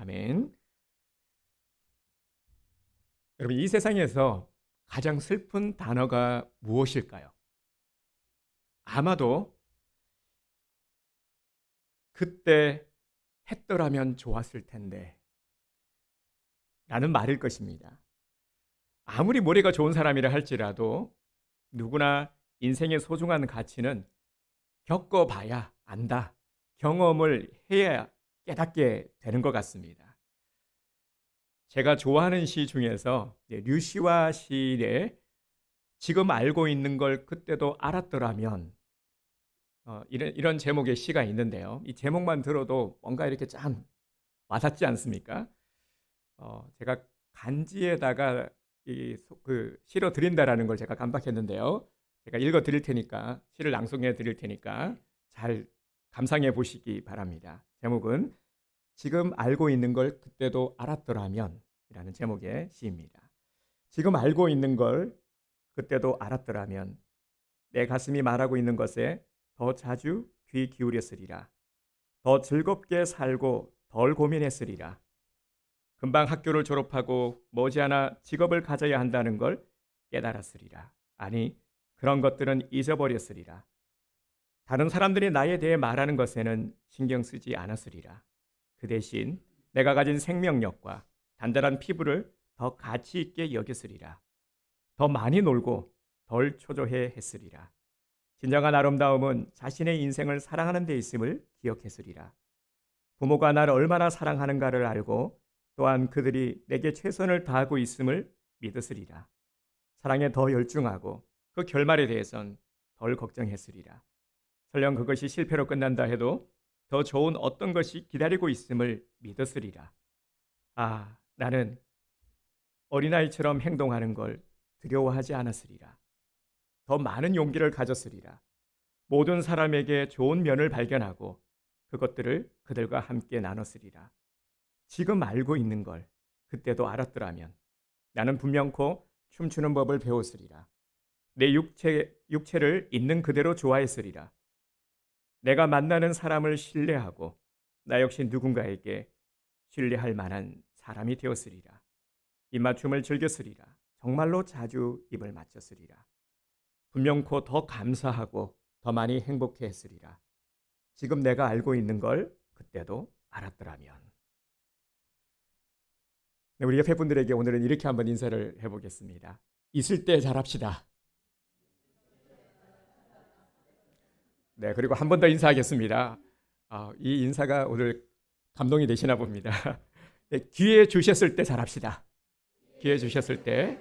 아멘. 여러분, 이 세상에서 가장 슬픈 단어가 무엇일까요? 아마도 그때 했더라면 좋았을 텐데 라는 말일 것입니다. 아무리 머리가 좋은 사람이라 할지라도 누구나 인생의 소중한 가치는 겪어봐야 안다. 경험을 해야 깨닫게 되는 것 같습니다. 제가 좋아하는 시 중에서 류시와 시의 지금 알고 있는 걸 그때도 알았더라면 이런 제목의 시가 있는데요. 이 제목만 들어도 뭔가 이렇게 짠 와닿지 않습니까? 제가 간지에다가 실어 드린다라는 걸 제가 깜빡했는데요. 제가 읽어 드릴 테니까 시를 낭송해 드릴 테니까 잘 감상해 보시기 바랍니다. 제목은 지금 알고 있는 걸 그때도 알았더라면 이라는 제목의 시입니다. 지금 알고 있는 걸 그때도 알았더라면 내 가슴이 말하고 있는 것에 더 자주 귀 기울였으리라. 더 즐겁게 살고 덜 고민했으리라. 금방 학교를 졸업하고 머지않아 직업을 가져야 한다는 걸 깨달았으리라. 아니, 그런 것들은 잊어버렸으리라. 다른 사람들이 나에 대해 말하는 것에는 신경 쓰지 않았으리라. 그 대신 내가 가진 생명력과 단단한 피부를 더 가치 있게 여겼으리라. 더 많이 놀고 덜 초조해 했으리라. 진정한 아름다움은 자신의 인생을 사랑하는 데 있음을 기억했으리라. 부모가 나를 얼마나 사랑하는가를 알고 또한 그들이 내게 최선을 다하고 있음을 믿었으리라. 사랑에 더 열중하고 그 결말에 대해선 덜 걱정했으리라. 설령 그것이 실패로 끝난다 해도 더 좋은 어떤 것이 기다리고 있음을 믿었으리라. 아, 나는 어린아이처럼 행동하는 걸 두려워하지 않았으리라. 더 많은 용기를 가졌으리라. 모든 사람에게 좋은 면을 발견하고 그것들을 그들과 함께 나눴으리라. 지금 알고 있는 걸 그때도 알았더라면 나는 분명코 춤추는 법을 배웠으리라. 내 육체를 있는 그대로 좋아했으리라. 내가 만나는 사람을 신뢰하고 나 역시 누군가에게 신뢰할 만한 사람이 되었으리라. 입맞춤을 즐겼으리라. 정말로 자주 입을 맞췄으리라. 분명코 더 감사하고 더 많이 행복해 했으리라. 지금 내가 알고 있는 걸 그때도 알았더라면. 네, 우리 옆에 분들에게 오늘은 이렇게 한번 인사를 해보겠습니다. 있을 때 잘합시다. 네, 그리고 한 번 더 인사하겠습니다. 이 인사가 오늘 감동이 되시나 봅니다. 네, 기회 주셨을 때 잘합시다. 기회 주셨을 때.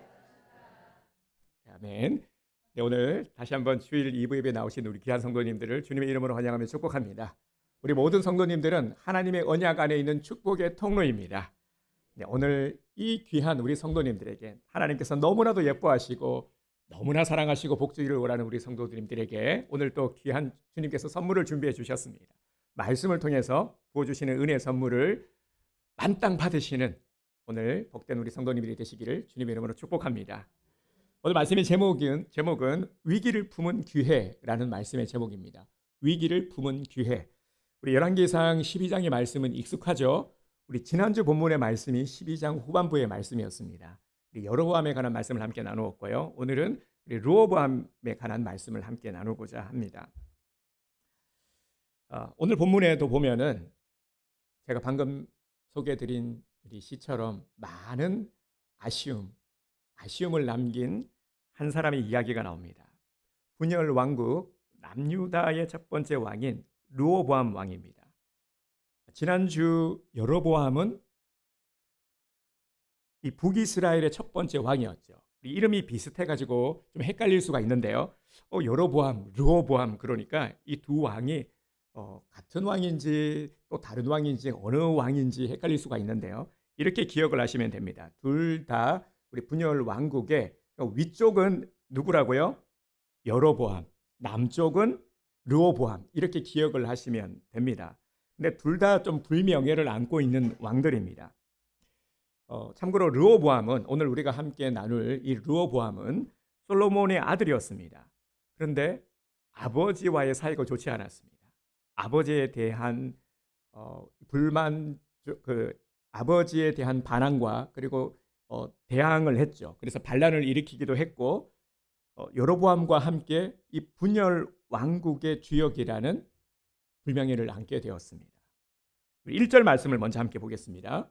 아멘. 네, 오늘 다시 한번 주일 2부 예배에 나오신 우리 귀한 성도님들을 주님의 이름으로 환영하며 축복합니다. 우리 모든 성도님들은 하나님의 언약 안에 있는 축복의 통로입니다. 네, 오늘 이 귀한 우리 성도님들에게 하나님께서 너무나도 예뻐하시고 너무나 사랑하시고 복 주기를 원하는 우리 성도님들에게 오늘 또 귀한 주님께서 선물을 준비해 주셨습니다. 말씀을 통해서 부어주시는 은혜 선물을 만땅 받으시는 오늘 복된 우리 성도님들이 되시기를 주님의 이름으로 축복합니다. 오늘 말씀의 제목은 위기를 품은 기회라는 말씀의 제목입니다. 위기를 품은 기회. 우리 열왕기상 12장의 말씀은 익숙하죠. 우리 지난주 본문의 말씀이 12장 후반부의 말씀이었습니다. 우리 여로보암에 관한 말씀을 함께 나누었고요. 오늘은 우리 르호보암에 관한 말씀을 함께 나누고자 합니다. 오늘 본문에도 보면은 제가 방금 소개해드린 우리 시처럼 많은 아쉬움을 남긴 한 사람의 이야기가 나옵니다. 분열 왕국 남유다의 첫 번째 왕인 르호보암 왕입니다. 지난주 여로보암은 이 북이스라엘의 첫 번째 왕이었죠. 이름이 비슷해가지고 좀 헷갈릴 수가 있는데요. 여로보암, 르호보암 그러니까 이 두 왕이 같은 왕인지 또 다른 왕인지 어느 왕인지 헷갈릴 수가 있는데요. 이렇게 기억을 하시면 됩니다. 둘 다 우리 분열 왕국의 위쪽은 누구라고요? 여로보암, 남쪽은 르호보암 이렇게 기억을 하시면 됩니다. 근데 둘 다 좀 불명예를 안고 있는 왕들입니다. 참고로 르호보암은 오늘 우리가 함께 나눌 이 르호보암은 솔로몬의 아들이었습니다. 그런데 아버지와의 사이가 좋지 않았습니다. 아버지에 대한 불만 아버지에 대한 반항과 그리고 대항을 했죠. 그래서 반란을 일으키기도 했고 여로보암과 함께 이 분열 왕국의 주역이라는 불명예를 안게 되었습니다. 1절 말씀을 먼저 함께 보겠습니다.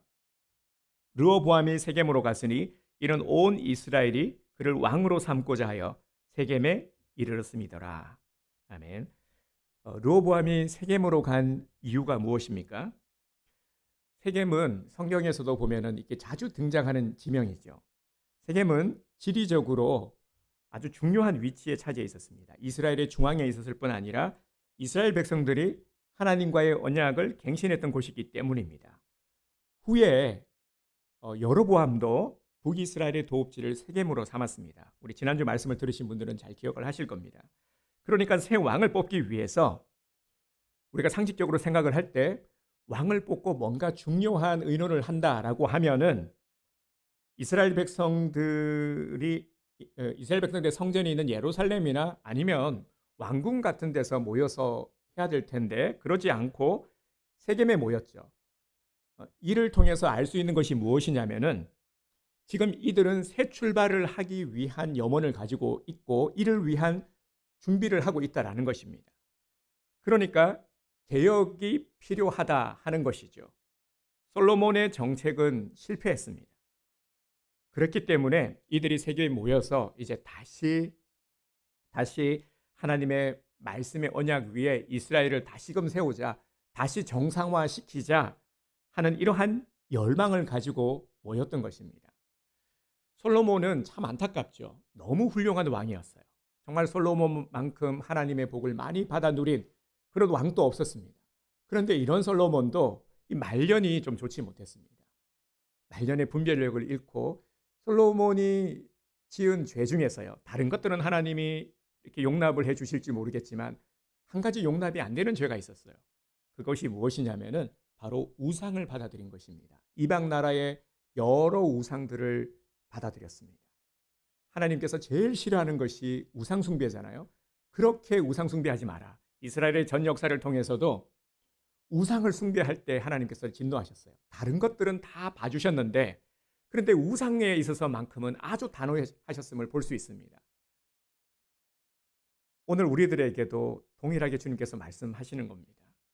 르호보암이 세겜으로 갔으니 이는 온 이스라엘이 그를 왕으로 삼고자 하여 세겜에 이르렀음이더라. 아멘. 르호보암이 세겜으로 간 이유가 무엇입니까? 세겜은 성경에서도 보면은 이렇게 자주 등장하는 지명이죠. 세겜은 지리적으로 아주 중요한 위치에 차지해 있었습니다. 이스라엘의 중앙에 있었을 뿐 아니라 이스라엘 백성들이 하나님과의 언약을 갱신했던 곳이기 때문입니다. 후에 여로보암도 북이스라엘의 도읍지를 세겜으로 삼았습니다. 우리 지난주 말씀을 들으신 분들은 잘 기억을 하실 겁니다. 그러니까 새 왕을 뽑기 위해서 우리가 상식적으로 생각을 할 때 왕을 뽑고 뭔가 중요한 의논을 한다라고 하면은 이스라엘 백성들의 성전이 있는 예루살렘이나 아니면 왕궁 같은 데서 모여서 해야 될 텐데 그러지 않고 세겜에 모였죠. 이를 통해서 알 수 있는 것이 무엇이냐면은 지금 이들은 새 출발을 하기 위한 염원을 가지고 있고 이를 위한 준비를 하고 있다라는 것입니다. 그러니까 개혁이 필요하다 하는 것이죠. 솔로몬의 정책은 실패했습니다. 그렇기 때문에 이들이 세계에 모여서 이제 다시 하나님의 말씀의 언약 위에 이스라엘을 다시금 세우자, 다시 정상화시키자 하는 이러한 열망을 가지고 모였던 것입니다. 솔로몬은 참 안타깝죠. 너무 훌륭한 왕이었어요. 정말 솔로몬만큼 하나님의 복을 많이 받아 누린 그런 왕도 없었습니다. 그런데 이런 솔로몬도 이 말년이 좀 좋지 못했습니다. 말년의 분별력을 잃고 솔로몬이 지은 죄 중에서요. 다른 것들은 하나님이 이렇게 용납을 해 주실지 모르겠지만 한 가지 용납이 안 되는 죄가 있었어요. 그것이 무엇이냐면은 바로 우상을 받아들인 것입니다. 이방 나라의 여러 우상들을 받아들였습니다. 하나님께서 제일 싫어하는 것이 우상 숭배잖아요. 그렇게 우상 숭배하지 마라. 이스라엘의 전 역사를 통해서도 우상을 숭배할 때 하나님께서 진노하셨어요. 다른 것들은 다 봐주셨는데 그런데 우상에 있어서만큼은 아주 단호하셨음을 볼 수 있습니다. 오늘 우리들에게도 동일하게 주님께서 말씀하시는 겁니다.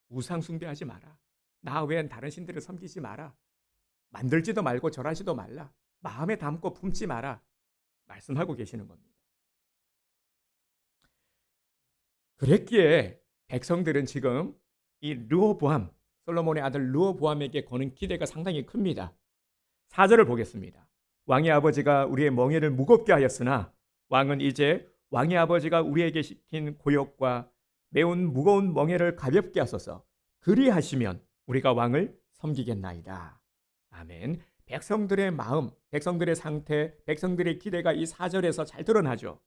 우상 숭배하지 마라. 나 외엔 다른 신들을 섬기지 마라. 만들지도 말고 절하지도 말라. 마음에 담고 품지 마라. 말씀하고 계시는 겁니다. 그랬기에 백성들은 지금 이 르호보암, 솔로몬의 아들 르호보암에게 거는 기대가 상당히 큽니다. 4절을 보겠습니다. 왕의 아버지가 우리의 멍에를 무겁게 하였으나 왕은 이제 왕의 아버지가 우리에게 시킨 고역과 매운 무거운 멍에를 가볍게 하소서. 그리하시면 우리가 왕을 섬기겠나이다. 아멘. 백성들의 마음, 백성들의 상태, 백성들의 기대가 이 4절에서 잘 드러나죠.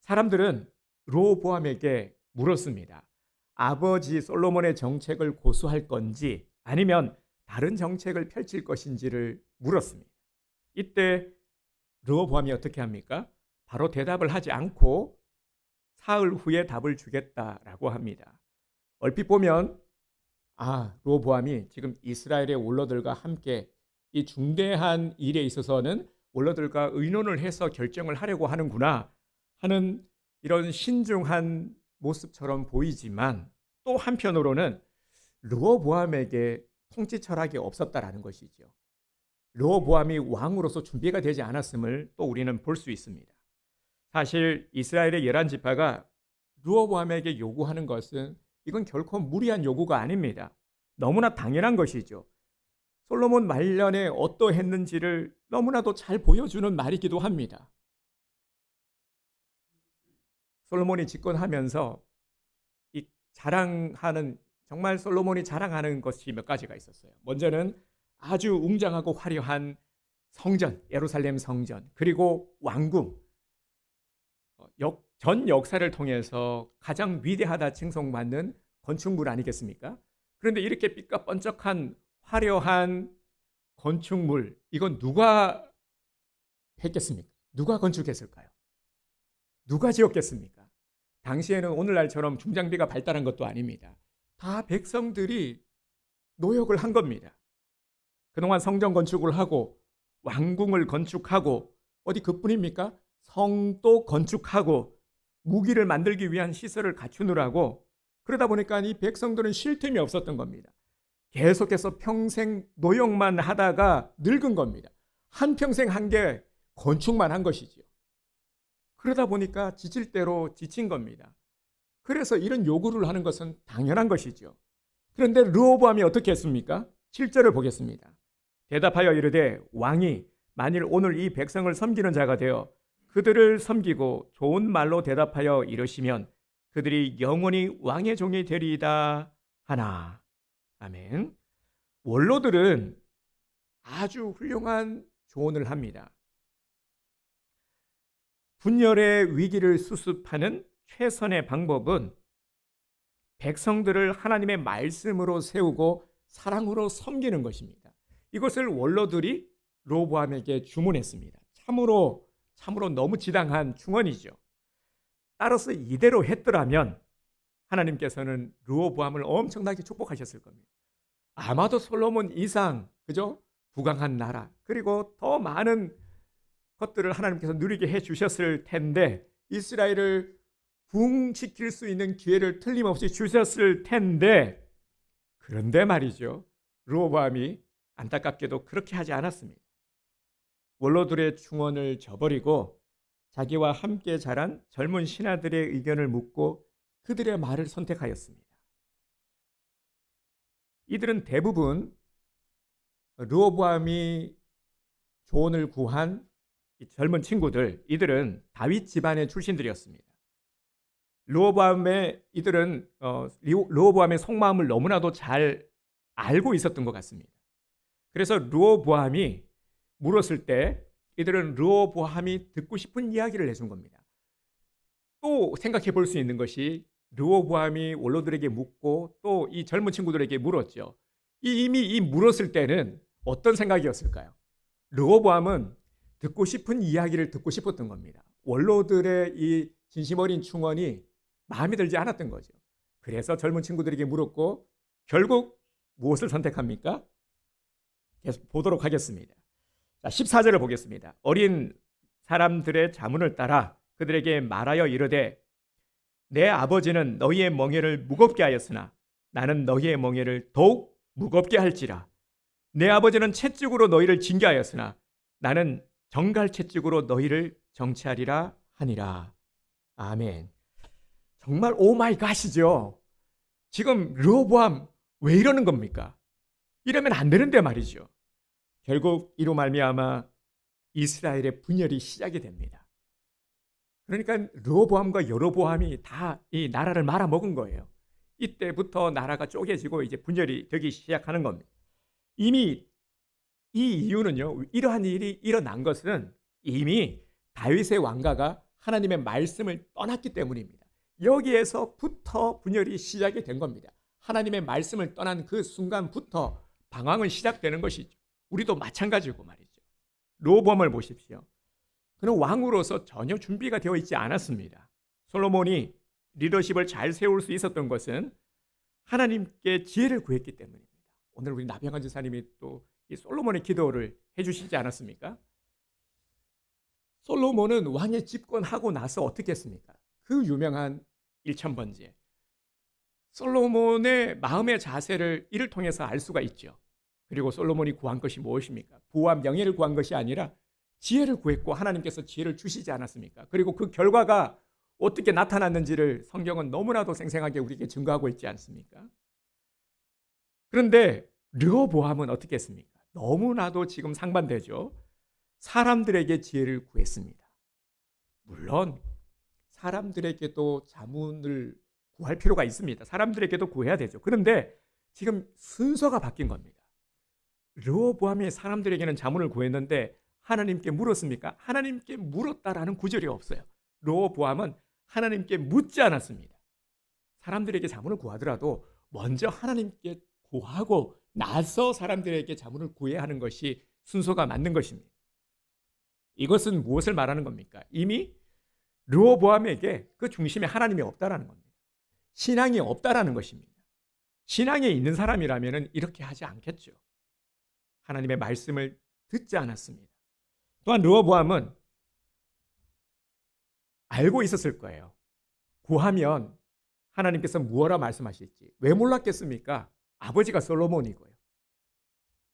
사람들은 르호보암에게 물었습니다. 아버지 솔로몬의 정책을 고수할 건지 아니면 다른 정책을 펼칠 것인지를 물었습니다. 이때 르호보암이 어떻게 합니까? 바로 대답을 하지 않고 사흘 후에 답을 주겠다라고 합니다. 얼핏 보면 르호보암이 지금 이스라엘의 원로들과 함께 이 중대한 일에 있어서는 원로들과 의논을 해서 결정을 하려고 하는구나 하는 이런 신중한 모습처럼 보이지만 또 한편으로는 르호보암에게 통치 철학이 없었다라는 것이죠. 르호보암이 왕으로서 준비가 되지 않았음을 또 우리는 볼 수 있습니다. 사실 이스라엘의 11지파가 르호보암에게 요구하는 것은 이건 결코 무리한 요구가 아닙니다. 너무나 당연한 것이죠. 솔로몬 말년에 어떠했는지를 너무나도 잘 보여주는 말이기도 합니다. 솔로몬이 집권하면서 이 자랑하는 정말 솔로몬이 자랑하는 것이 몇 가지가 있었어요. 먼저는 아주 웅장하고 화려한 성전, 예루살렘 성전, 그리고 왕궁, 전 역사를 통해서 가장 위대하다 칭송받는 건축물 아니겠습니까? 그런데 이렇게 삐까번쩍한 화려한 건축물, 이건 누가 했겠습니까? 누가 건축했을까요? 누가 지었겠습니까? 당시에는 오늘날처럼 중장비가 발달한 것도 아닙니다. 다 백성들이 노력을 한 겁니다. 그동안 성전 건축을 하고 왕궁을 건축하고 어디 그뿐입니까? 성도 건축하고 무기를 만들기 위한 시설을 갖추느라고 그러다 보니까 이 백성들은 쉴 틈이 없었던 겁니다. 계속해서 평생 노역만 하다가 늙은 겁니다. 한평생 한 게 건축만 한 것이죠. 그러다 보니까 지칠 대로 지친 겁니다. 그래서 이런 요구를 하는 것은 당연한 것이죠. 그런데 르호보암이 어떻게 했습니까? 7절을 보겠습니다. 대답하여 이르되 왕이 만일 오늘 이 백성을 섬기는 자가 되어 그들을 섬기고 좋은 말로 대답하여 이르시면 그들이 영원히 왕의 종이 되리이다 하나. 아멘. 원로들은 아주 훌륭한 조언을 합니다. 분열의 위기를 수습하는 최선의 방법은 백성들을 하나님의 말씀으로 세우고 사랑으로 섬기는 것입니다. 이것을 원로들이 르호보암에게 주문했습니다. 참으로 너무 지당한 충언이죠. 따라서 이대로 했더라면 하나님께서는 르호보암을 엄청나게 축복하셨을 겁니다. 아마도 솔로몬 이상, 그죠? 부강한 나라, 그리고 더 많은 것들을 하나님께서 누리게 해 주셨을 텐데, 이스라엘을 부흥시킬 수 있는 기회를 틀림없이 주셨을 텐데, 그런데 말이죠, 르호보암이 안타깝게도 그렇게 하지 않았습니다. 원로들의 충언을 저버리고 자기와 함께 자란 젊은 신하들의 의견을 묻고 그들의 말을 선택하였습니다. 이들은 대부분 르호보암이 조언을 구한 이 젊은 친구들, 이들은 다윗 집안의 출신들이었습니다. 이들은 르호보암의 속마음을 너무나도 잘 알고 있었던 것 같습니다. 그래서 르호보암이 물었을 때 이들은 르호보암이 듣고 싶은 이야기를 해준 겁니다. 또 생각해 볼 수 있는 것이 르호보암이 원로들에게 묻고 또 이 젊은 친구들에게 물었죠. 이미 이 물었을 때는 어떤 생각이었을까요? 르호보암은 듣고 싶은 이야기를 듣고 싶었던 겁니다. 원로들의 이 진심 어린 충언이 마음에 들지 않았던 거죠. 그래서 젊은 친구들에게 물었고 결국 무엇을 선택합니까? 계속 보도록 하겠습니다. 자, 14절을 보겠습니다. 어린 사람들의 자문을 따라 그들에게 말하여 이르되 내 아버지는 너희의 멍에를 무겁게 하였으나 나는 너희의 멍에를 더욱 무겁게 할지라. 내 아버지는 채찍으로 너희를 징계하였으나 나는 정갈 채찍으로 너희를 정치하리라 하니라. 아멘. 정말 오마이 갓이죠. 지금 르호보암 왜 이러는 겁니까? 이러면 안 되는데 말이죠. 결국 이로 말미암아 이스라엘의 분열이 시작이 됩니다. 그러니까 르호보암과 여로보암이 다 이 나라를 말아먹은 거예요. 이때부터 나라가 쪼개지고 이제 분열이 되기 시작하는 겁니다. 이미 이 이유는요, 이러한 일이 일어난 것은 이미 다윗의 왕가가 하나님의 말씀을 떠났기 때문입니다. 여기에서부터 분열이 시작이 된 겁니다. 하나님의 말씀을 떠난 그 순간부터 방황은 시작되는 것이죠. 우리도 마찬가지고 말이죠. 르호보암을 보십시오. 그는 왕으로서 전혀 준비가 되어 있지 않았습니다. 솔로몬이 리더십을 잘 세울 수 있었던 것은 하나님께 지혜를 구했기 때문입니다. 오늘 우리 나병환 지사님이 또 이 솔로몬의 기도를 해주시지 않았습니까? 솔로몬은 왕에 집권하고 나서 어떻게 했습니까? 그 유명한 1000번째. 솔로몬의 마음의 자세를 이를 통해서 알 수가 있죠. 그리고 솔로몬이 구한 것이 무엇입니까? 부와 명예를 구한 것이 아니라 지혜를 구했고 하나님께서 지혜를 주시지 않았습니까? 그리고 그 결과가 어떻게 나타났는지를 성경은 너무나도 생생하게 우리에게 증거하고 있지 않습니까? 그런데 르호보암은 어떻게 했습니까? 너무나도 지금 상반되죠. 사람들에게 지혜를 구했습니다. 물론 사람들에게도 자문을 구할 필요가 있습니다. 사람들에게도 구해야 되죠. 그런데 지금 순서가 바뀐 겁니다. 르호보암이 사람들에게는 자문을 구했는데 하나님께 물었습니까? 하나님께 물었다라는 구절이 없어요. 르호보암은 하나님께 묻지 않았습니다. 사람들에게 자문을 구하더라도 먼저 하나님께 구하고 나서 사람들에게 자문을 구해야 하는 것이 순서가 맞는 것입니다. 이것은 무엇을 말하는 겁니까? 이미 르호보암에게 그 중심에 하나님이 없다라는 겁니다. 신앙이 없다라는 것입니다. 신앙에 있는 사람이라면 이렇게 하지 않겠죠. 하나님의 말씀을 듣지 않았습니다. 또한 르호보암은 알고 있었을 거예요. 구하면 하나님께서 무엇라 말씀하실지. 왜 몰랐겠습니까? 아버지가 솔로몬이고요.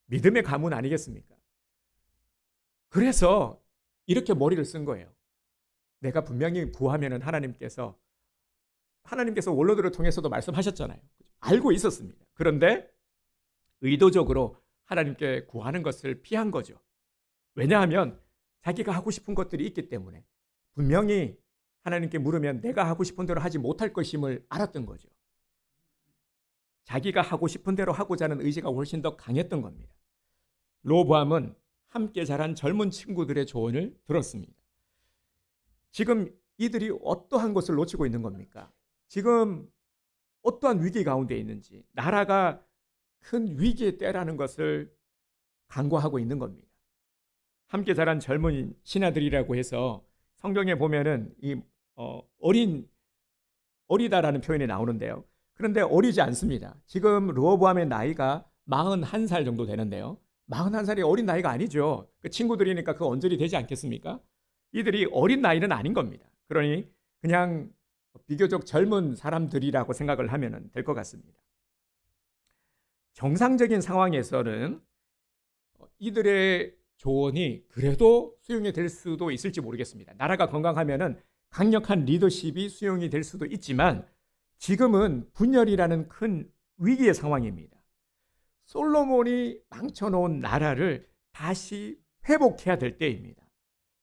믿음의 가문 아니겠습니까? 그래서 이렇게 머리를 쓴 거예요. 내가 분명히 구하면 하나님께서 원로들을 통해서도 말씀하셨잖아요. 알고 있었습니다. 그런데 의도적으로 하나님께 구하는 것을 피한 거죠. 왜냐하면 자기가 하고 싶은 것들이 있기 때문에 분명히 하나님께 물으면 내가 하고 싶은 대로 하지 못할 것임을 알았던 거죠. 자기가 하고 싶은 대로 하고자 하는 의지가 훨씬 더 강했던 겁니다. 르호보암은 함께 자란 젊은 친구들의 조언을 들었습니다. 지금 이들이 어떠한 것을 놓치고 있는 겁니까? 지금 어떠한 위기 가운데 있는지, 나라가 큰 위기의 때라는 것을 간과하고 있는 겁니다. 함께 자란 젊은 신하들이라고 해서 성경에 보면은 어리다라는 표현이 나오는데요. 그런데 어리지 않습니다. 지금 르호보암의 나이가 41살 정도 되는데요. 41살이 어린 나이가 아니죠. 그 친구들이니까 그 언저리 되지 않겠습니까? 이들이 어린 나이는 아닌 겁니다. 그러니 그냥 비교적 젊은 사람들이라고 생각을 하면 될 것 같습니다. 정상적인 상황에서는 이들의 조언이 그래도 수용이 될 수도 있을지 모르겠습니다. 나라가 건강하면은 강력한 리더십이 수용이 될 수도 있지만 지금은 분열이라는 큰 위기의 상황입니다. 솔로몬이 망쳐놓은 나라를 다시 회복해야 될 때입니다.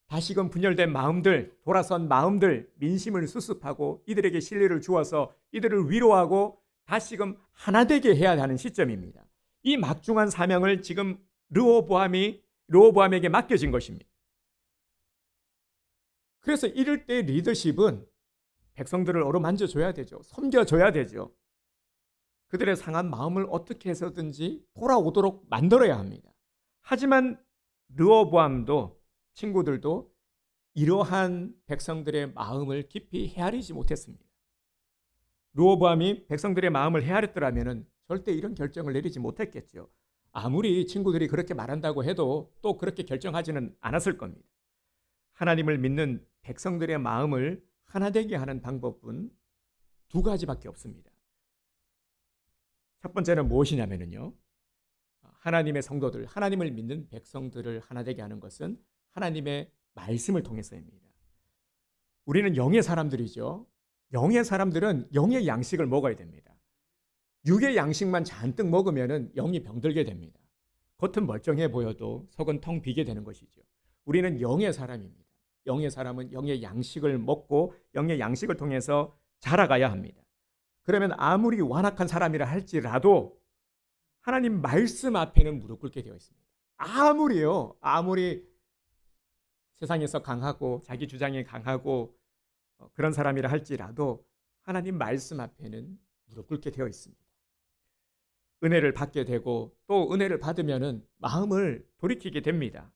다시금 분열된 마음들, 돌아선 마음들, 민심을 수습하고 이들에게 신뢰를 주어서 이들을 위로하고 다시금 하나 되게 해야 하는 시점입니다. 이 막중한 사명을 지금 르호보암에게 맡겨진 것입니다. 그래서 이럴 때 리더십은 백성들을 어루만져줘야 되죠. 섬겨줘야 되죠. 그들의 상한 마음을 어떻게 해서든지 돌아오도록 만들어야 합니다. 하지만 르호보암도 친구들도 이러한 백성들의 마음을 깊이 헤아리지 못했습니다. 르호보암이 백성들의 마음을 헤아렸더라면 절대 이런 결정을 내리지 못했겠죠. 아무리 친구들이 그렇게 말한다고 해도 또 그렇게 결정하지는 않았을 겁니다. 하나님을 믿는 백성들의 마음을 하나 되게 하는 방법은 두 가지밖에 없습니다. 첫 번째는 무엇이냐면요. 하나님의 성도들, 하나님을 믿는 백성들을 하나 되게 하는 것은 하나님의 말씀을 통해서입니다. 우리는 영의 사람들이죠. 영의 사람들은 영의 양식을 먹어야 됩니다. 육의 양식만 잔뜩 먹으면 영이 병들게 됩니다. 겉은 멀쩡해 보여도 속은 텅 비게 되는 것이죠. 우리는 영의 사람입니다. 영의 사람은 영의 양식을 먹고 영의 양식을 통해서 자라가야 합니다. 그러면 아무리 완악한 사람이라 할지라도 하나님 말씀 앞에는 무릎 꿇게 되어 있습니다. 아무리 세상에서 강하고 자기 주장이 강하고 그런 사람이라 할지라도 하나님 말씀 앞에는 무릎 꿇게 되어 있습니다. 은혜를 받게 되고 또 은혜를 받으면은 마음을 돌이키게 됩니다.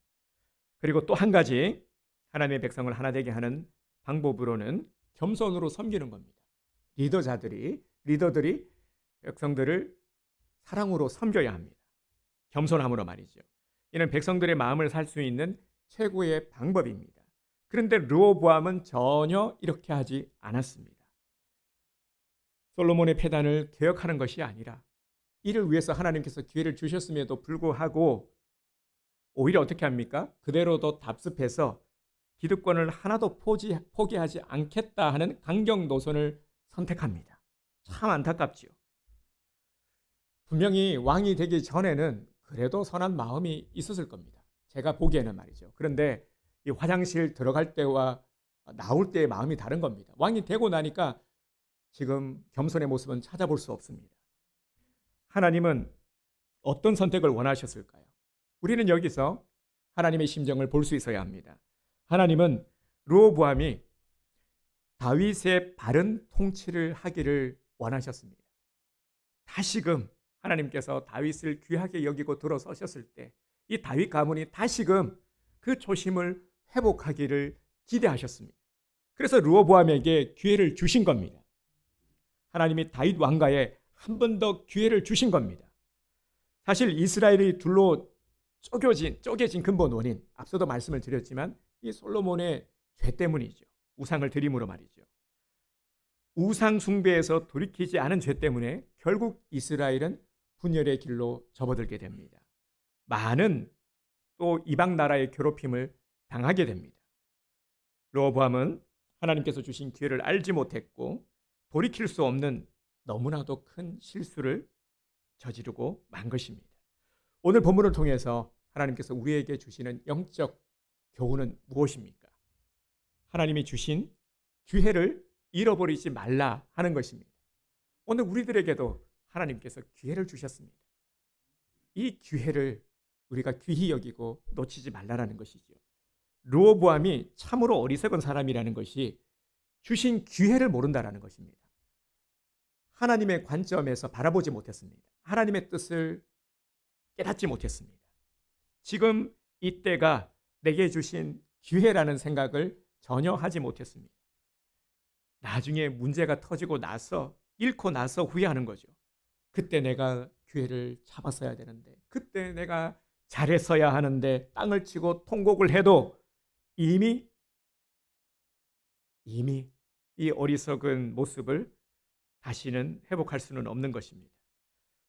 그리고 또 한 가지 하나님의 백성을 하나 되게 하는 방법으로는 겸손으로 섬기는 겁니다. 리더들이 백성들을 사랑으로 섬겨야 합니다. 겸손함으로 말이죠. 이는 백성들의 마음을 살 수 있는 최고의 방법입니다. 그런데 르호보암은 전혀 이렇게 하지 않았습니다. 솔로몬의 폐단을 개혁하는 것이 아니라 이를 위해서 하나님께서 기회를 주셨음에도 불구하고 오히려 어떻게 합니까? 그대로 더 답습해서 기득권을 하나도 포기하지 않겠다 하는 강경 노선을 선택합니다. 참 안타깝지요. 분명히 왕이 되기 전에는 그래도 선한 마음이 있었을 겁니다. 제가 보기에는 말이죠. 그런데 이 화장실 들어갈 때와 나올 때의 마음이 다른 겁니다. 왕이 되고 나니까 지금 겸손의 모습은 찾아볼 수 없습니다. 하나님은 어떤 선택을 원하셨을까요? 우리는 여기서 하나님의 심정을 볼 수 있어야 합니다. 하나님은 르호보암이 다윗의 바른 통치를 하기를 원하셨습니다. 다시금 하나님께서 다윗을 귀하게 여기고 들어서셨을 때 이 다윗 가문이 다시금 그 초심을 회복하기를 기대하셨습니다. 그래서 르호보암에게 기회를 주신 겁니다. 하나님이 다윗 왕가에 한 번 더 기회를 주신 겁니다. 사실 이스라엘이 둘로 쪼개진 근본 원인, 앞서도 말씀을 드렸지만 이 솔로몬의 죄 때문이죠. 우상을 드림으로 말이죠. 우상 숭배에서 돌이키지 않은 죄 때문에 결국 이스라엘은 분열의 길로 접어들게 됩니다. 많은 또 이방 나라의 괴롭힘을 당하게 됩니다. 르호보암은 하나님께서 주신 기회를 알지 못했고 돌이킬 수 없는 너무나도 큰 실수를 저지르고 만 것입니다. 오늘 본문을 통해서 하나님께서 우리에게 주시는 영적 교훈은 무엇입니까? 하나님이 주신 기회를 잃어버리지 말라 하는 것입니다. 오늘 우리들에게도 하나님께서 기회를 주셨습니다. 이 기회를 우리가 귀히 여기고 놓치지 말라라는 것이죠. 르호보암이 참으로 어리석은 사람이라는 것이 주신 기회를 모른다라는 것입니다. 하나님의 관점에서 바라보지 못했습니다. 하나님의 뜻을 깨닫지 못했습니다. 지금 이때가 내게 주신 기회라는 생각을 전혀 하지 못했습니다. 나중에 문제가 터지고 나서 잃고 나서 후회하는 거죠. 그때 내가 기회를 잡았어야 되는데, 그때 내가 잘했어야 하는데, 땅을 치고 통곡을 해도 이미 이 어리석은 모습을 다시는 회복할 수는 없는 것입니다.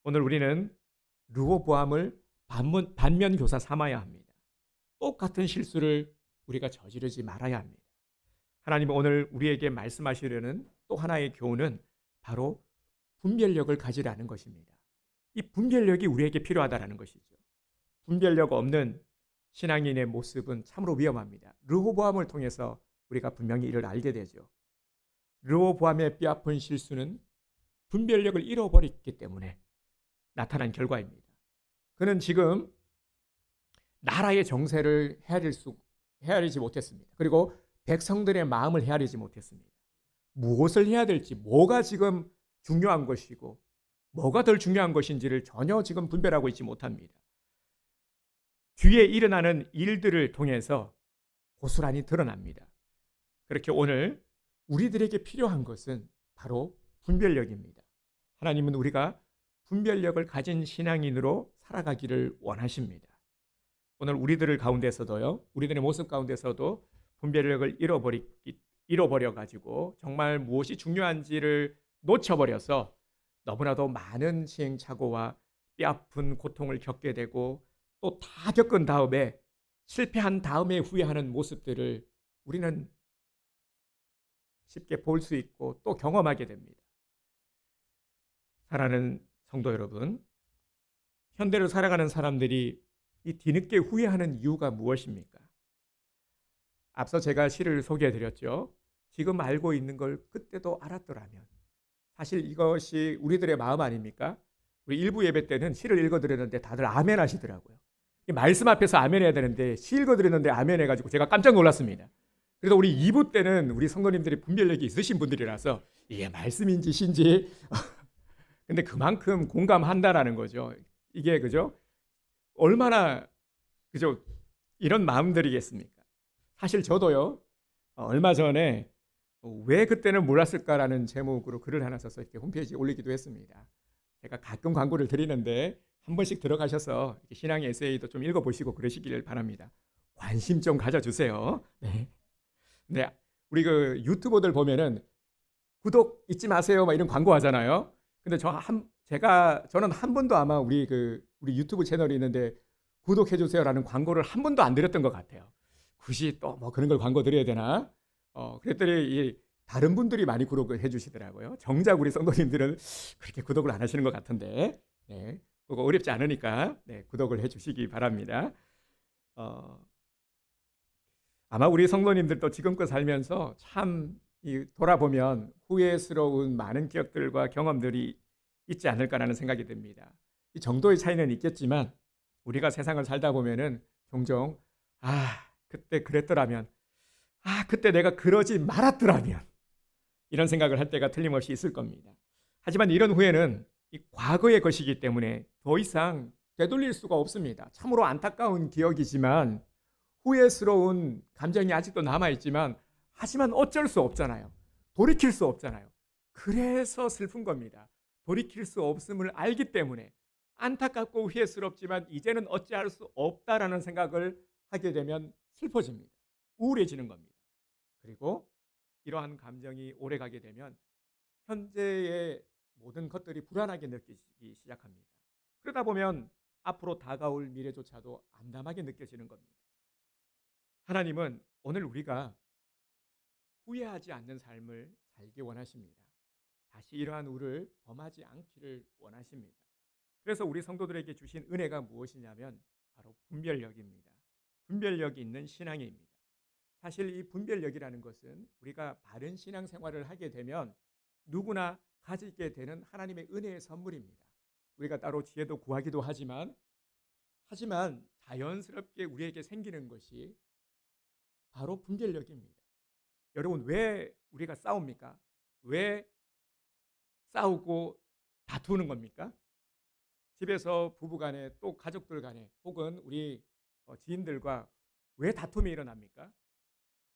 오늘 우리는 르호보암을 반면교사 삼아야 합니다. 똑같은 실수를 우리가 저지르지 말아야 합니다. 하나님은 오늘 우리에게 말씀하시려는 또 하나의 교훈은 바로 분별력을 가지라는 것입니다. 이 분별력이 우리에게 필요하다는 것이죠. 분별력 없는 신앙인의 모습은 참으로 위험합니다. 르호보암을 통해서 우리가 분명히 이를 알게 되죠. 르호보암의 뼈아픈 실수는 분별력을 잃어버렸기 때문에 나타난 결과입니다. 그는 지금 나라의 정세를 헤아리지 못했습니다. 그리고 백성들의 마음을 헤아리지 못했습니다. 무엇을 해야 될지, 뭐가 지금 중요한 것이고 뭐가 덜 중요한 것인지를 전혀 지금 분별하고 있지 못합니다. 뒤에 일어나는 일들을 통해서 고스란히 드러납니다. 그렇게 오늘 우리들에게 필요한 것은 바로 분별력입니다. 하나님은 우리가 분별력을 가진 신앙인으로 살아가기를 원하십니다. 오늘 우리들의 모습 가운데서도 분별력을 잃어버려가지고 정말 무엇이 중요한지를 놓쳐버려서 너무나도 많은 시행착오와 뼈아픈 고통을 겪게 되고 또 다 겪은 다음에 실패한 다음에 후회하는 모습들을 우리는 쉽게 볼 수 있고 또 경험하게 됩니다. 사랑하는 성도 여러분, 현대를 살아가는 사람들이 이 뒤늦게 후회하는 이유가 무엇입니까? 앞서 제가 시를 소개해드렸죠. 지금 알고 있는 걸 그때도 알았더라면. 사실 이것이 우리들의 마음 아닙니까? 우리 일부 예배 때는 시를 읽어드렸는데 다들 아멘 하시더라고요. 말씀 앞에서 아멘 해야 되는데 시 읽어드렸는데 아멘 해가지고 제가 깜짝 놀랐습니다. 그래서 우리 2부 때는 우리 성도님들이 분별력이 있으신 분들이라서 이게 말씀인지 시인지 근데 그만큼 공감한다라는 거죠. 이게 그죠? 얼마나 그죠? 이런 마음들이겠습니까? 사실 저도요. 얼마 전에 왜 그때는 몰랐을까라는 제목으로 글을 하나 써서 이렇게 홈페이지에 올리기도 했습니다. 제가 가끔 광고를 드리는데 한 번씩 들어가셔서 신앙의 에세이도 좀 읽어보시고 그러시기를 바랍니다. 관심 좀 가져주세요. 네. 네, 우리 그 유튜버들 보면은 구독 잊지 마세요 막 이런 광고 하잖아요. 근데 저는 한 번도 아마 우리 유튜브 채널이 있는데 구독해 주세요라는 광고를 한 번도 안 드렸던 것 같아요. 굳이 또 뭐 그런 걸 광고 드려야 되나? 그랬더니 다른 분들이 많이 구독을 해주시더라고요. 정작 우리 성도님들은 그렇게 구독을 안 하시는 것 같은데, 네, 그거 어렵지 않으니까 네, 구독을 해주시기 바랍니다. 아마 우리 성도님들도 지금껏 살면서 참 돌아보면 후회스러운 많은 기억들과 경험들이 있지 않을까라는 생각이 듭니다. 이 정도의 차이는 있겠지만 우리가 세상을 살다 보면은 종종 그때 그랬더라면, 그때 내가 그러지 말았더라면 이런 생각을 할 때가 틀림없이 있을 겁니다. 하지만 이런 후회는 이 과거의 것이기 때문에 더 이상 되돌릴 수가 없습니다. 참으로 안타까운 기억이지만 후회스러운 감정이 아직도 남아있지만 하지만 어쩔 수 없잖아요. 돌이킬 수 없잖아요. 그래서 슬픈 겁니다. 돌이킬 수 없음을 알기 때문에 안타깝고 후회스럽지만 이제는 어찌할 수 없다라는 생각을 하게 되면 슬퍼집니다. 우울해지는 겁니다. 그리고 이러한 감정이 오래가게 되면 현재의 모든 것들이 불안하게 느껴지기 시작합니다. 그러다 보면 앞으로 다가올 미래조차도 암담하게 느껴지는 겁니다. 하나님은 오늘 우리가 후회하지 않는 삶을 살기 원하십니다. 다시 이러한 우를 범하지 않기를 원하십니다. 그래서 우리 성도들에게 주신 은혜가 무엇이냐면 바로 분별력입니다. 분별력이 있는 신앙입니다. 사실 이 분별력이라는 것은 우리가 바른 신앙생활을 하게 되면 누구나 가지게 되는 하나님의 은혜의 선물입니다. 우리가 따로 지혜도 구하기도 하지만 자연스럽게 우리에게 생기는 것이 바로 분별력입니다. 여러분, 왜 우리가 싸웁니까? 왜 싸우고 다투는 겁니까? 집에서 부부간에 또 가족들 간에 혹은 우리 지인들과 왜 다툼이 일어납니까?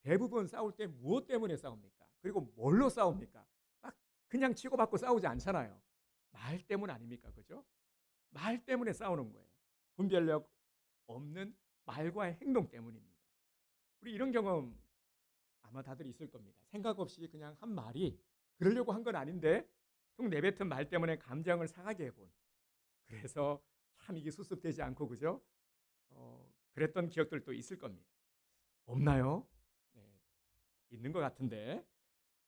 대부분 싸울 때 무엇 때문에 싸웁니까? 그리고 뭘로 싸웁니까? 막 그냥 치고받고 싸우지 않잖아요. 말 때문 아닙니까? 그죠? 말 때문에 싸우는 거예요. 분별력 없는 말과의 행동 때문입니다. 우리 이런 경험 아마 다들 있을 겁니다. 생각 없이 그냥 한 말이 그러려고 한 건 아닌데 툭 내뱉은 말 때문에 감정을 상하게 해본, 그래서 참 이게 수습되지 않고 그죠? 그랬던 기억들도 있을 겁니다. 없나요? 네, 있는 것 같은데,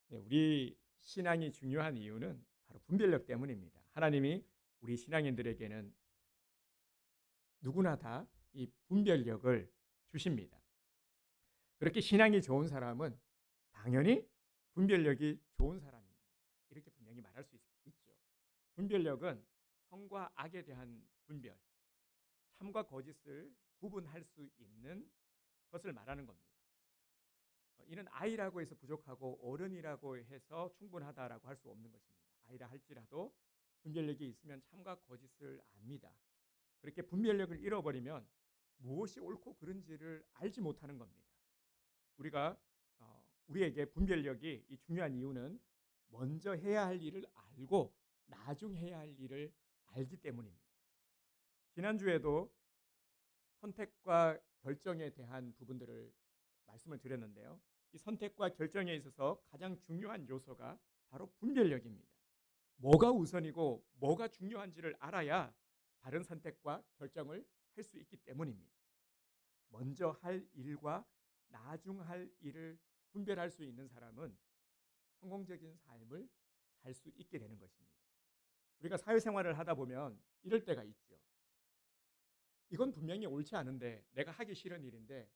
네, 우리 신앙이 중요한 이유는 바로 분별력 때문입니다. 하나님이 우리 신앙인들에게는 누구나 다 이 분별력을 주십니다. 그렇게 신앙이 좋은 사람은 당연히 분별력이 좋은 사람입니다. 이렇게 분명히 말할 수 있죠. 분별력은 선과 악에 대한 분별, 참과 거짓을 구분할 수 있는 것을 말하는 겁니다. 이는 아이라고 해서 부족하고 어른이라고 해서 충분하다라고 할 수 없는 것입니다. 아이라 할지라도 분별력이 있으면 참과 거짓을 압니다. 그렇게 분별력을 잃어버리면 무엇이 옳고 그른지를 알지 못하는 겁니다. 우리에게 분별력이 이 중요한 이유는 먼저 해야 할 일을 알고 나중 해야 할 일을 알기 때문입니다. 지난주에도 선택과 결정에 대한 부분들을 말씀을 드렸는데요. 이 선택과 결정에 있어서 가장 중요한 요소가 바로 분별력입니다. 뭐가 우선이고 뭐가 중요한지를 알아야 바른 선택과 결정을 할 수 있기 때문입니다. 먼저 할 일과 나중 할 일을 분별할 수 있는 사람은 성공적인 삶을 살 수 있게 되는 것입니다. 우리가 사회생활을 하다 보면 이럴 때가 있죠. 이건 분명히 옳지 않은데, 내가 하기 싫은 일인데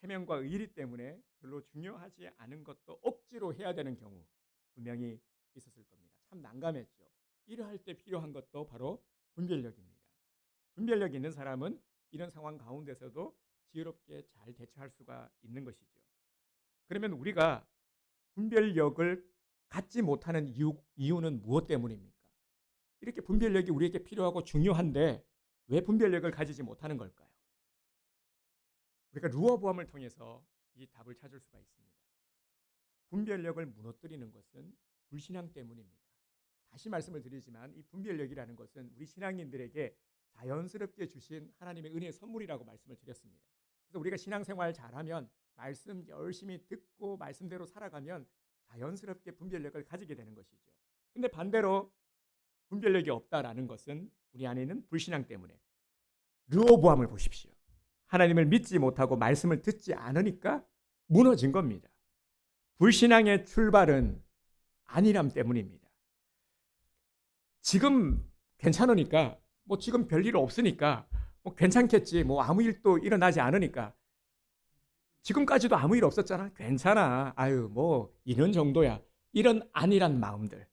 체면과 의리 때문에 별로 중요하지 않은 것도 억지로 해야 되는 경우 분명히 있었을 겁니다. 참 난감했죠. 이러할 때 필요한 것도 바로 분별력입니다. 분별력 있는 사람은 이런 상황 가운데서도 지혜롭게 잘 대처할 수가 있는 것이죠. 그러면 우리가 분별력을 갖지 못하는 이유는 무엇 때문입니까? 이렇게 분별력이 우리에게 필요하고 중요한데 왜 분별력을 가지지 못하는 걸까요? 우리가 루어보암을 통해서 이 답을 찾을 수가 있습니다. 분별력을 무너뜨리는 것은 불신앙 때문입니다. 다시 말씀을 드리지만 이 분별력이라는 것은 우리 신앙인들에게 자연스럽게 주신 하나님의 은혜의 선물이라고 말씀을 드렸습니다. 그래서 우리가 신앙생활 잘하면, 말씀 열심히 듣고 말씀대로 살아가면 자연스럽게 분별력을 가지게 되는 것이죠. 근데 반대로 분별력이 없다라는 것은 우리 안에 있는 불신앙 때문에, 르호보암을 보십시오. 하나님을 믿지 못하고 말씀을 듣지 않으니까 무너진 겁니다. 불신앙의 출발은 안일함 때문입니다. 지금 괜찮으니까, 지금 별일 없으니까 괜찮겠지, 아무 일도 일어나지 않으니까, 지금까지도 아무 일 없었잖아, 괜찮아, 아유 이런 정도야, 이런 안일한 마음들,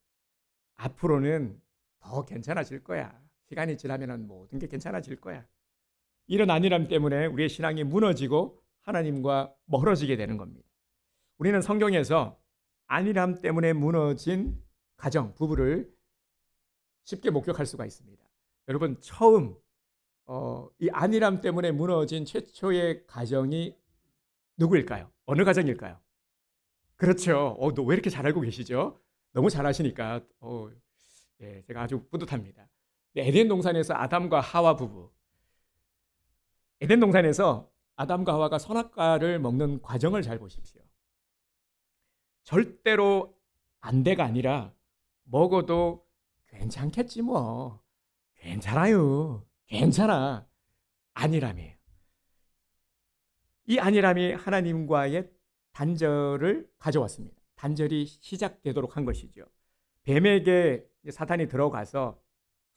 앞으로는 더 괜찮아질 거야, 시간이 지나면 모든 게 괜찮아질 거야, 이런 안일함 때문에 우리의 신앙이 무너지고 하나님과 멀어지게 되는 겁니다. 우리는 성경에서 안일함 때문에 무너진 가정, 부부를 쉽게 목격할 수가 있습니다. 여러분, 처음 이 안일함 때문에 무너진 최초의 가정이 누구일까요? 어느 가정일까요? 그렇죠. 너 왜 이렇게 잘 알고 계시죠? 너무 잘 아시니까 예, 제가 아주 뿌듯합니다. 에덴 동산에서 아담과 하와 부부, 에덴 동산에서 아담과 하와가 선악과를 먹는 과정을 잘 보십시오. 절대로 안 돼가 아니라 먹어도 괜찮겠지 뭐. 괜찮아요. 괜찮아. 안일함이에요. 이 안일함이 하나님과의 단절을 가져왔습니다. 단절이 시작되도록 한 것이죠. 뱀에게 사탄이 들어가서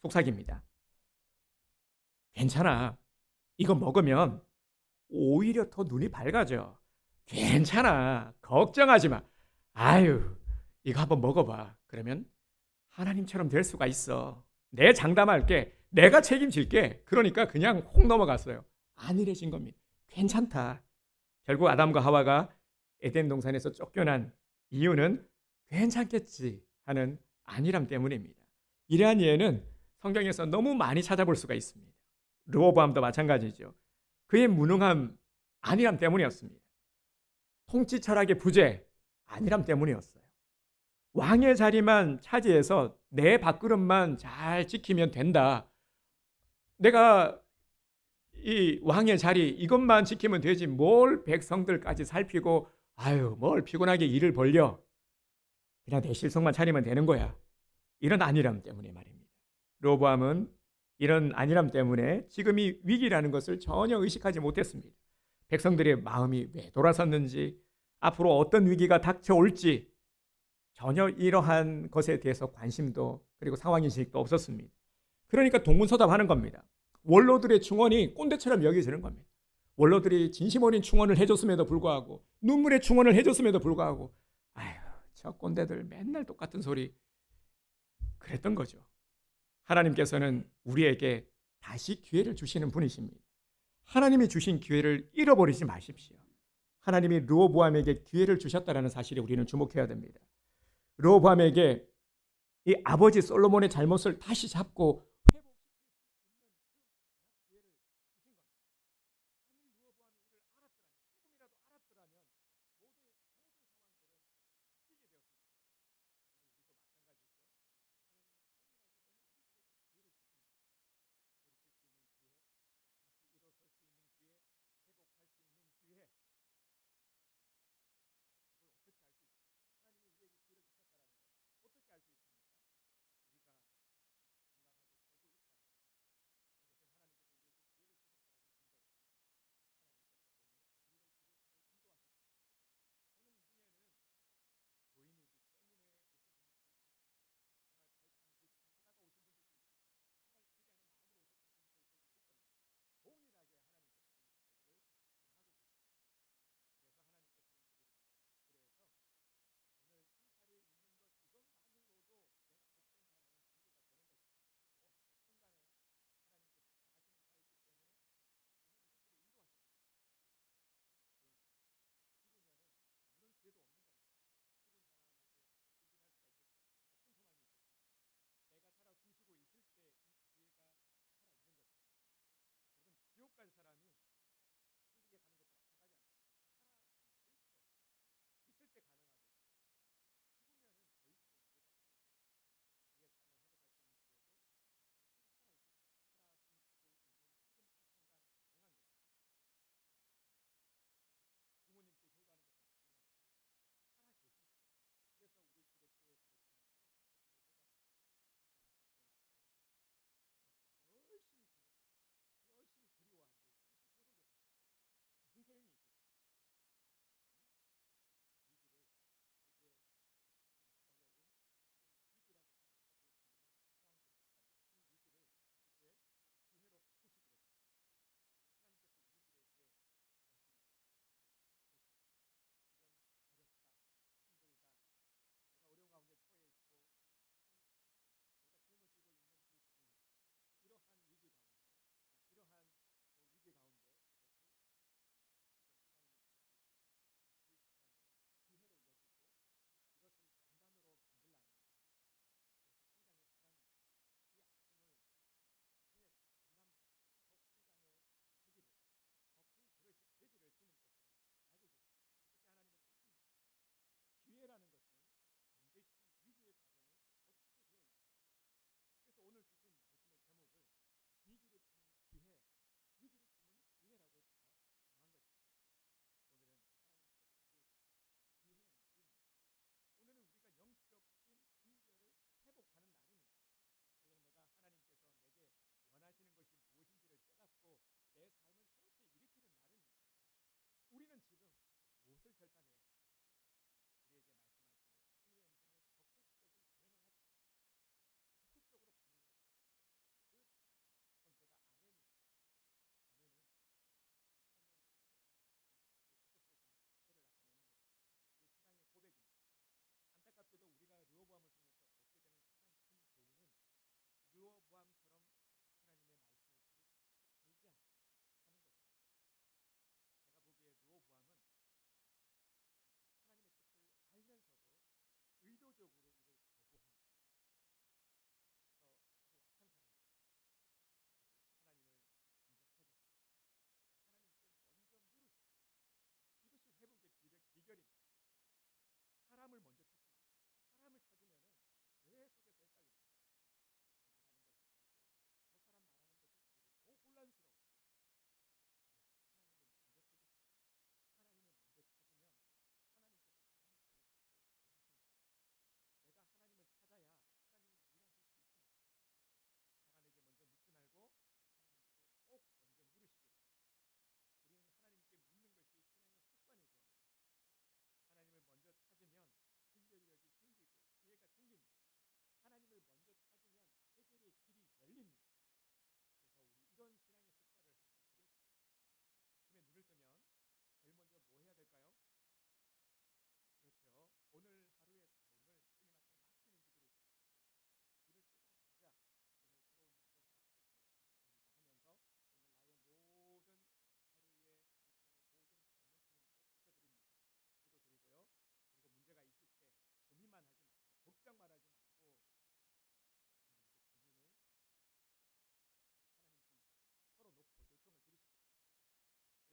속삭입니다. 괜찮아. 이거 먹으면 오히려 더 눈이 밝아져. 괜찮아. 걱정하지 마. 아유, 이거 한번 먹어봐. 그러면 하나님처럼 될 수가 있어. 내 장담할게. 내가 책임질게. 그러니까 그냥 혹 넘어갔어요. 안일해진 겁니다. 괜찮다. 결국 아담과 하와가 에덴 동산에서 쫓겨난 이유는 괜찮겠지 하는 안일함 때문입니다. 이러한 예는 성경에서 너무 많이 찾아볼 수가 있습니다. 르호보암도 마찬가지죠. 그의 무능함, 안일함 때문이었습니다. 통치 철학의 부재, 안일함 때문이었어요. 왕의 자리만 차지해서 내 밥그릇만 잘 지키면 된다. 내가 이 왕의 자리 이것만 지키면 되지 뭘 백성들까지 살피고 아유 뭘 피곤하게 일을 벌려. 그냥 내 실속만 차리면 되는 거야. 이런 안일함 때문에 말입니다. 르호보암은 이런 안일함 때문에 지금이 위기라는 것을 전혀 의식하지 못했습니다. 백성들의 마음이 왜 돌아섰는지 앞으로 어떤 위기가 닥쳐올지 전혀 이러한 것에 대해서 관심도 그리고 상황인식도 없었습니다. 그러니까 동문서답하는 겁니다. 원로들의 충언이 꼰대처럼 여겨지는 겁니다. 원로들이 진심 어린 충언을 해줬음에도 불구하고 눈물의 충언을 해줬음에도 불구하고 아휴 저 꼰대들 맨날 똑같은 소리 그랬던 거죠. 하나님께서는 우리에게 다시 기회를 주시는 분이십니다. 하나님이 주신 기회를 잃어버리지 마십시오. 하나님이 르호보암에게 기회를 주셨다는 사실에 우리는 주목해야 됩니다. 르호보암에게 이 아버지 솔로몬의 잘못을 다시 잡고 결단해야 합니다. 우리에게 말씀하시는 주님의 음성에 적극적인 반응을 합시다. 적극적으로 반응해야 됩니다. 그 번째가 아멘이죠. 아멘은 하나님의 말씀을 받는 적극적인 자세를 나타내는 것이 우리 신앙의 고백입니다. 안타깝게도 우리가 르호보암을 통해서 얻게 되는 가장 큰 교훈은 르호보암처럼 하나님의 말씀의 길을 알자 하는 것입니다. 제가 보기에 르호보암은 하나님의 뜻을 알면서도 의도적으로 이를 거부한, 그래서 그 악한 사람이 하나님을 먼저 찾으시고 하나님께 먼저 물으시고, 이것이 회복의 비결입니다. 사람을 먼저 찾지 말고, 사람을 찾으면은 계속해서 헷갈립니다. 사람 말하는 것이 다르고 저 사람 말하는 것이 다르고 더 혼란스러워. 그래서 하나님을 먼저 찾으시고, 하나님을 먼저 찾으면 하나님께서 사람을 통해서도 일하십니다. 내가 하나님을 찾아야 하나님이 일하실 수 있습니다. 사람에게 먼저 묻지 말고 하나님께 꼭 먼저 물으시기 바랍니다. 우리는 하나님께 묻는 것이 신앙의 습관이 되어야 합니다. 하나님을 먼저 찾으면 분별력이 생기고 지혜가 생깁니다. 하나님을 먼저 찾으면 해결의 길이 열립니다. 그래서 우리 이런 신앙의 습관을 한번 들여봅시다. 아침에 눈을 뜨면 제일 먼저 뭐 해야 될까요? 그렇죠. 오늘 하루의 삶을 주님 앞에 맡기는 기도를 드립니다. 눈을 뜨자마자 오늘 새로운 날을 허락해 주시니 감사합니다 하면서 오늘 나의 모든 하루의 일상의 모든 삶을 주님께 맡겨드립니다. 기도드리고요. 그리고 문제가 있을 때 고민만 하지 말고, 걱정만 하지 말고 하나님께 고민을 하나님께 털어놓고 요청을 드리시기 바랍니다. 그리고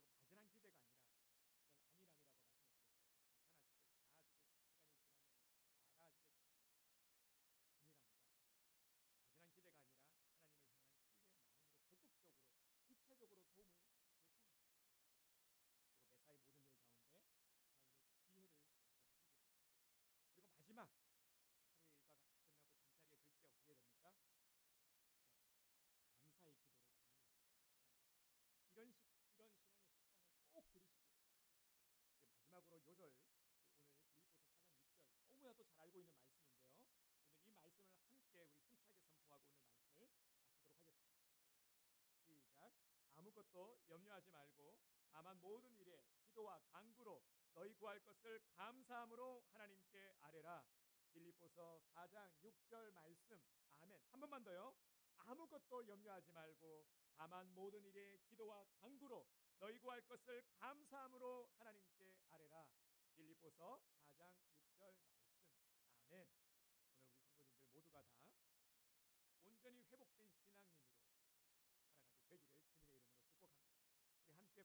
막연한 기대가 아니라 이건 안일함이라고 말씀을 드렸죠. 괜찮아지겠지, 나아지겠지, 시간이 지나면 다 나아지겠지. 아니랍니다. 막연한 기대가 아니라 하나님을 향한 신뢰의 마음으로 적극적으로 구체적으로 도움을 요청하십시오. 그리고 매사의 모든 일 가운데 하나님의 지혜를 구하시기 바랍니다. 그리고 마지막, 하루의 일과가 다 끝나고 잠자리에 들 때 어떻게 됩니까? 그렇죠. 감사의 기도로 마무리하시기 바랍니다. 이런 신앙의 습관을 꼭 들이시기 바랍니다. 마지막으로 요절, 오늘 빌립보서 4장 6절, 너무나도 잘 알고 있는 말씀인데요. 오늘 이 말씀을 함께 우리 힘차게 선포하고 오늘 말씀을 마치도록 하겠습니다. 시작. 아무것도 염려하지 말고 다만 모든 일에 기도와 간구로 너희 구할 것을 감사함으로 하나님께 아뢰라. 빌립보서 4장 6절 말씀. 아멘. 한 번만 더요. 아무것도 염려하지 말고 다만 모든 일에 기도와 간구로 너희 구할 것을 감사함으로 하나님께 아뢰라. 빌립보서 4장 6절 말씀. 아멘. 오늘 우리 성도님들 모두가 다 온전히 회복된 신앙인으로